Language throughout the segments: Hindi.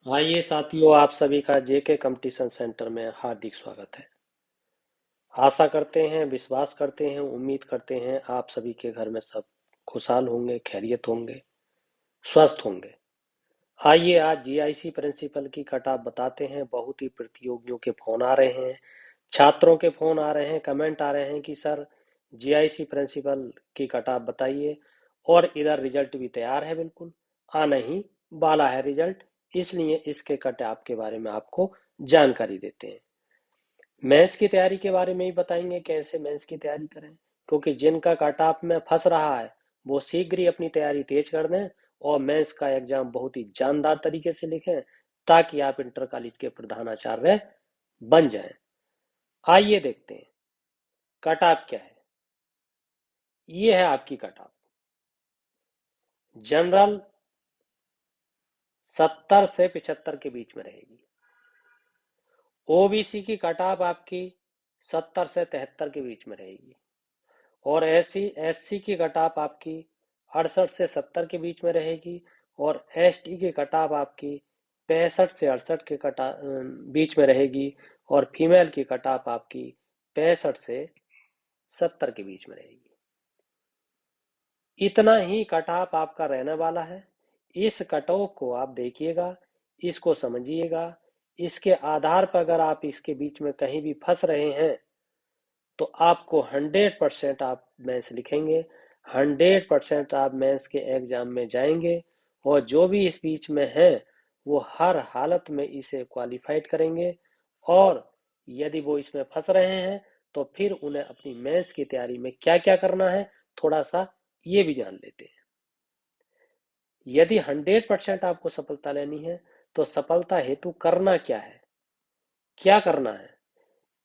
आइए साथियों, आप सभी का जेके कंपटीशन सेंटर में हार्दिक स्वागत है। आशा करते हैं, विश्वास करते हैं, उम्मीद करते हैं आप सभी के घर में सब खुशहाल होंगे, खैरियत होंगे, स्वस्थ होंगे। आइए आज जीआईसी प्रिंसिपल की कटाप बताते हैं। बहुत ही प्रतियोगियों के फोन आ रहे हैं, छात्रों के फोन आ रहे हैं, कमेंट आ रहे हैं कि सर जीआईसी प्रिंसिपल की कटाप बताइए। और इधर रिजल्ट भी तैयार है, बिल्कुल आना ही वाला है रिजल्ट। इसलिए इसके कटाप के बारे में आपको जानकारी देते हैं। मेंस की तैयारी के बारे में ही बताएंगे, कैसे मेंस की तैयारी करें, क्योंकि जिनका कट ऑफ में फंस रहा है वो शीघ्र ही अपनी तैयारी तेज कर दें और मेंस का एग्जाम बहुत ही जानदार तरीके से लिखें, ताकि आप इंटर कॉलेज के प्रधानाचार्य बन जाएं। आइए देखते हैं कट ऑफ क्या है। ये है आपकी कट ऑफ। जनरल 70 से 75 के बीच में रहेगी। ओबीसी की कट ऑफ आपकी 70 से 73 के बीच में रहेगी। और एससी की कट ऑफ आपकी 68 से 70 के बीच में रहेगी। और एसटी की कट ऑफ आपकी 65 से 68 के बीच में रहेगी। और फीमेल की कट ऑफ आपकी 65 से 70 के बीच में रहेगी। इतना ही कट ऑफ आपका रहने वाला है। इस कट ऑफ को आप देखिएगा, इसको समझिएगा। इसके आधार पर अगर आप इसके बीच में कहीं भी फंस रहे हैं तो आपको 100% आप मेंस लिखेंगे, 100% आप मेंस के एग्जाम में जाएंगे। और जो भी इस बीच में है वो हर हालत में इसे क्वालिफाइड करेंगे। और यदि वो इसमें फंस रहे हैं तो फिर उन्हें अपनी मेंस की तैयारी में क्या क्या करना है, थोड़ा सा ये भी जान लेते हैं। यदि 100% आपको सफलता लेनी है तो सफलता हेतु करना क्या है, क्या करना है।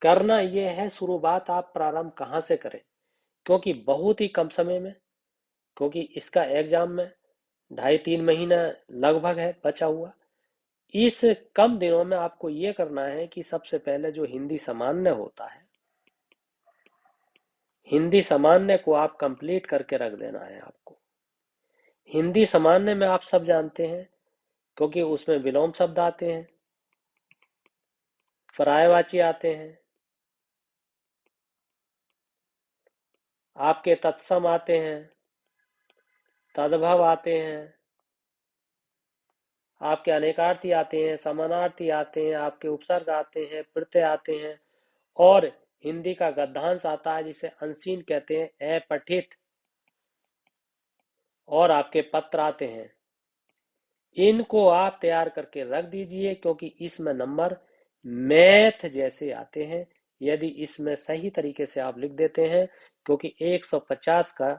करना यह है, शुरुआत आप प्रारंभ कहाँ से करें, क्योंकि बहुत ही कम समय में, क्योंकि इसका एग्जाम में 2.5-3 महीना लगभग है बचा हुआ। इस कम दिनों में आपको ये करना है कि सबसे पहले जो हिंदी सामान्य होता है, हिंदी सामान्य को आप कंप्लीट करके रख देना है आपको। हिंदी सामान्य में आप सब जानते हैं, क्योंकि उसमें विलोम शब्द आते हैं, पर्यायवाची आते हैं, आपके तत्सम आते हैं, तद्भव आते हैं, आपके अनेकार्थी आते हैं, समानार्थी आते हैं, आपके उपसर्ग आते हैं, प्रत्यय आते हैं। और हिंदी का गद्यांश आता है जिसे अनसीन कहते हैं, अपठित। और आपके पत्र आते हैं। इनको आप तैयार करके रख दीजिए, क्योंकि इसमें नंबर मैथ जैसे आते हैं यदि इसमें सही तरीके से आप लिख देते हैं। क्योंकि 150 का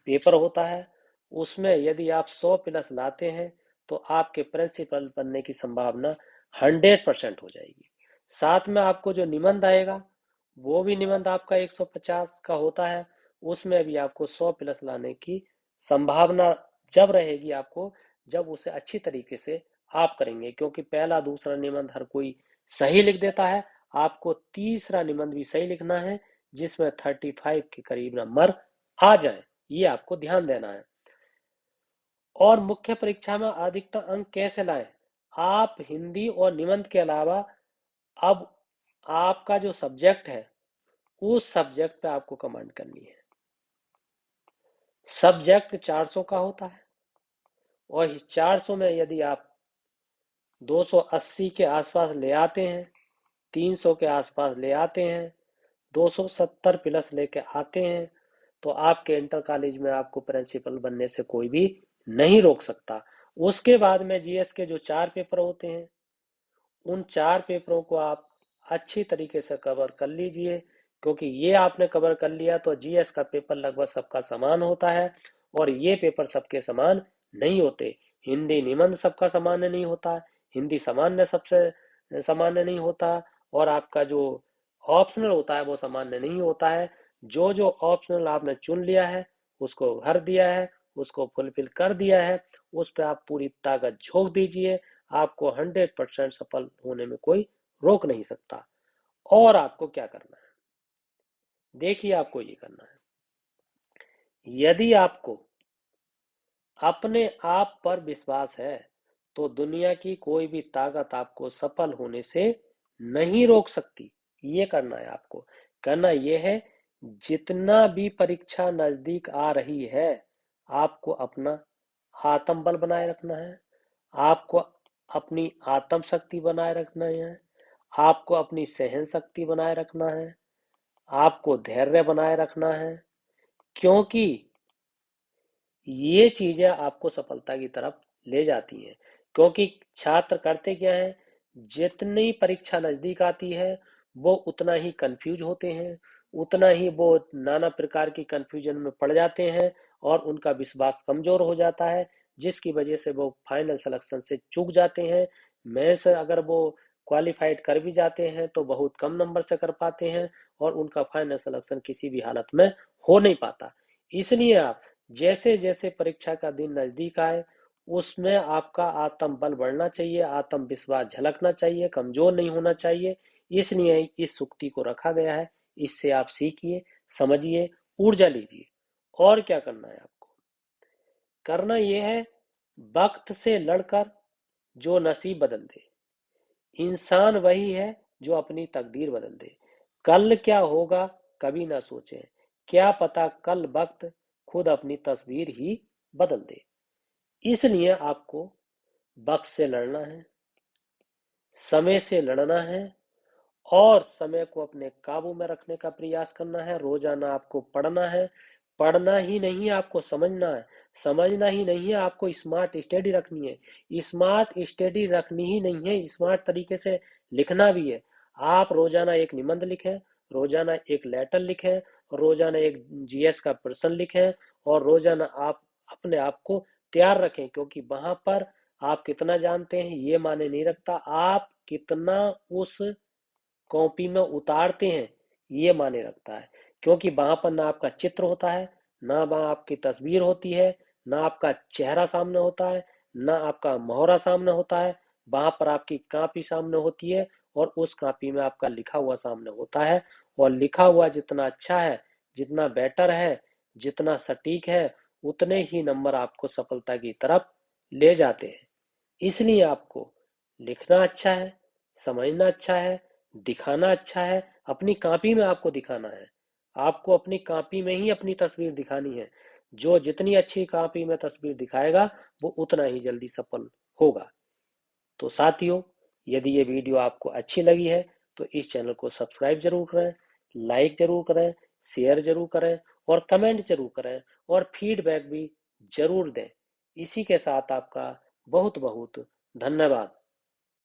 पेपर होता है, उसमें यदि आप 100 प्लस लाते हैं तो आपके प्रिंसिपल बनने की संभावना 100% हो जाएगी। साथ में आपको जो निबंध आएगा वो भी निबंध आपका 150 का होता है, उसमें भी आपको 100 प्लस लाने की संभावना जब रहेगी आपको, जब उसे अच्छी तरीके से आप करेंगे। क्योंकि पहला दूसरा निबंध हर कोई सही लिख देता है, आपको तीसरा निबंध भी सही लिखना है जिसमें 35 के करीब नंबर आ जाए, ये आपको ध्यान देना है। और मुख्य परीक्षा में अधिकतम अंक कैसे लाएं, आप हिंदी और निबंध के अलावा अब आपका जो सब्जेक्ट है उस सब्जेक्ट पे आपको कमांड करनी है। सब्जेक्ट 400 का होता है और इस 400 में यदि आप 280 के आसपास ले आते हैं, 300 के आसपास ले आते हैं, 270 प्लस लेके आते हैं, तो आपके इंटर कॉलेज में आपको प्रिंसिपल बनने से कोई भी नहीं रोक सकता। उसके बाद में जीएस के जो 4 पेपर होते हैं, उन 4 पेपरों को आप अच्छी तरीके से कवर कर लीजिए। क्योंकि ये आपने कवर कर लिया तो जीएस का पेपर लगभग सबका समान होता है, और ये पेपर सबके समान नहीं होते। हिंदी निबंध सबका सामान्य नहीं होता, हिंदी सामान्य सबसे सामान्य नहीं होता, और आपका जो ऑप्शनल होता है वो सामान्य नहीं होता है। जो जो ऑप्शनल आपने चुन लिया है उसको भर दिया है, उसको फुलफिल कर दिया है, उस पर आप पूरी ताकत झोंक दीजिए। आपको 100% सफल होने में कोई रोक नहीं सकता। और आपको क्या करना है, देखिए आपको ये करना है। यदि आपको अपने आप पर विश्वास है तो दुनिया की कोई भी ताकत आपको सफल होने से नहीं रोक सकती। ये करना है आपको। करना ये है, जितना भी परीक्षा नजदीक आ रही है, आपको अपना आत्मबल बनाए रखना है, आपको अपनी आत्म शक्ति बनाए रखना है, आपको अपनी सहन शक्ति बनाए रखना है, आपको धैर्य बनाए रखना है, क्योंकि ये चीजें आपको सफलता की तरफ ले जाती हैं। क्योंकि छात्र करते क्या है, जितनी परीक्षा नजदीक आती है वो उतना ही कंफ्यूज होते हैं, उतना ही वो नाना प्रकार की कंफ्यूजन में पड़ जाते हैं और उनका विश्वास कमजोर हो जाता है, जिसकी वजह से वो फाइनल सिलेक्शन से चूक जाते हैं। मेंस अगर वो क्वालिफाइड कर भी जाते हैं तो बहुत कम नंबर से कर पाते हैं और उनका फाइनल सिलेक्शन किसी भी हालत में हो नहीं पाता। इसलिए आप जैसे जैसे परीक्षा का दिन नजदीक आए, उसमें आपका आत्म बल बढ़ना चाहिए, आत्मविश्वास झलकना चाहिए, कमजोर नहीं होना चाहिए। इसलिए इस सूक्ति को रखा गया है। इससे आप सीखिए, समझिए, ऊर्जा लीजिए। और क्या करना है आपको? करना यह है, वक्त से लड़कर जो नसीब बदल दे। इंसान वही है जो अपनी तकदीर बदल दे। कल क्या होगा कभी ना सोचें, क्या पता कल वक्त खुद अपनी तस्वीर ही बदल दे। इसलिए आपको वक्त से लड़ना है, समय से लड़ना है और समय को अपने काबू में रखने का प्रयास करना है। रोजाना आपको पढ़ना है, पढ़ना ही नहीं आपको समझना है, समझना ही नहीं है आपको स्मार्ट स्टडी रखनी है, स्मार्ट स्टडी रखनी ही नहीं है, स्मार्ट तरीके से लिखना भी है। आप रोजाना एक निबंध लिखें, रोजाना एक लेटर लिखें, रोजाना एक जीएस का प्रश्न लिखें और रोजाना आप अपने आप को तैयार रखें, क्योंकि वहां पर आप कितना जानते हैं ये माने नहीं रखता, आप कितना उस कॉपी में उतारते हैं ये माने रखता है। क्योंकि वहां पर ना आपका चित्र होता है, ना वहां आपकी तस्वीर होती है, ना आपका चेहरा सामने होता है, ना आपका मोहरा सामने होता है। वहां पर आपकी कॉपी सामने होती है और उस कॉपी में आपका लिखा हुआ सामने होता है। और लिखा हुआ जितना अच्छा है, जितना बेटर है, जितना सटीक है, उतने ही नंबर आपको सफलता की तरफ ले जाते हैं। इसलिए आपको लिखना अच्छा है, समझना अच्छा है, दिखाना अच्छा है, अपनी कॉपी में आपको दिखाना है। आपको अपनी कॉपी में ही अपनी तस्वीर दिखानी है। जो जितनी अच्छी कॉपी में तस्वीर दिखाएगा वो उतना ही जल्दी सफल होगा। तो साथियों, यदि ये वीडियो आपको अच्छी लगी है तो इस चैनल को सब्सक्राइब जरूर करें, लाइक जरूर करें, शेयर जरूर करें और कमेंट जरूर करें और फीडबैक भी जरूर दें। इसी के साथ आपका बहुत बहुत धन्यवाद।